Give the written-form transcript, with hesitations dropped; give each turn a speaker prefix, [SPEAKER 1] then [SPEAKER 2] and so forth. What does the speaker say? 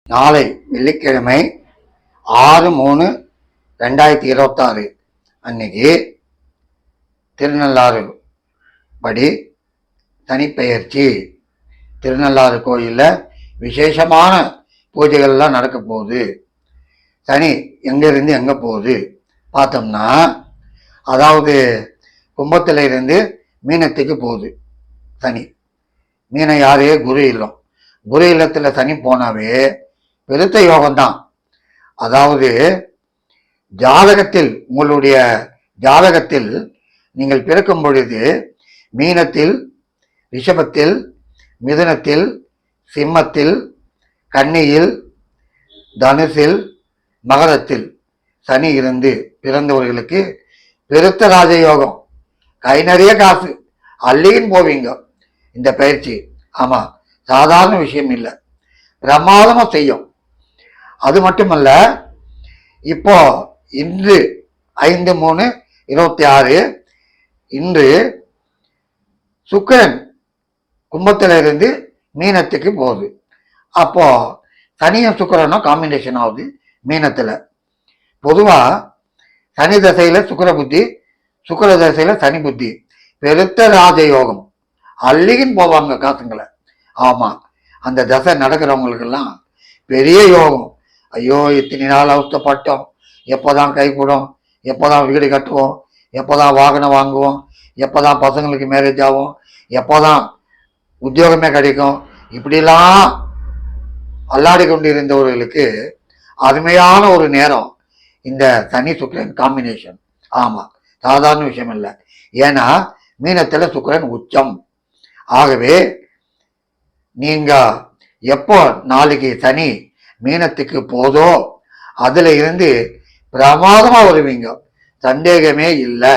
[SPEAKER 1] நாளை வெள்ளிக்கிழமை 6/3/2026 அன்னைக்கு திருநள்ளாறு படி தனிப்பெயர்ச்சி. திருநள்ளாறு கோயிலில் விசேஷமான பூஜைகள்லாம் நடக்க போகுது. சனி எங்கேருந்து எங்கே போகுது பார்த்தோம்னா, அதாவது கும்பத்தில் இருந்து மீனத்துக்கு போகுது சனி. மீனம் யாரு? குரு இல்லம். குரு இல்லத்தில் சனி போனாவே பெருத்த யோகம்தான். அதாவது ஜாதகத்தில், உங்களுடைய ஜாதகத்தில் நீங்கள் பிறக்கும் பொழுது மீனத்தில், ரிஷபத்தில், மிதுனத்தில், சிம்மத்தில், கன்னியில், தனுசில், மகரத்தில் சனி இருந்து பிறந்தவர்களுக்கு பெருத்த ராஜயோகம், கை நிறைய காசு அள்ளின்னு போவீங்க இந்த பயிற்சி. ஆமா, சாதாரண விஷயம் இல்லை, பிரமாதமா செய்யும். அது மட்டுமல்ல, இப்போ இன்று 5/3/26 இன்று சுக்கிரன் கும்பத்துல இருந்து மீனத்துக்கு போகுது. அப்போ சனியும் சுக்கிரனும் காம்பினேஷன் ஆகுது மீனத்துல. பொதுவா சனி தசையில சுக்கிர புத்தி, சுக்கிர தசையில சனி புத்தி, பெருத்த ராஜயோகம், அள்ளிகின்னு போவாங்க காசுங்களை. ஆமா, அந்த தசை நடக்கிறவங்களுக்கெல்லாம் பெரிய யோகம். ஐயோ, இத்தனை நாள் அவஸ்தப்பட்டோம், எப்போதான் கை கூடும், எப்போதான் வீடு கட்டுவோம், எப்போதான் வாகனம் வாங்குவோம், எப்போதான் பசங்களுக்கு மேரேஜ் ஆகும், எப்போதான் உத்தியோகமே கிடைக்கும், இப்படிலாம் அல்லாடி கொண்டு இருந்தவர்களுக்கு அருமையான ஒரு நேரம் இந்த சனி சுக்கிரன் காம்பினேஷன். ஆமா, சாதாரண விஷயம் இல்லை. ஏன்னா மீனத்துல சுக்கிரன் உச்சம். ஆகவே நீங்க எப்போ நாளைக்கு சனி மீனத்துக்கு போதோ அதுல இருந்து பிரமாதமா வருவீங்க, சந்தேகமே இல்லை.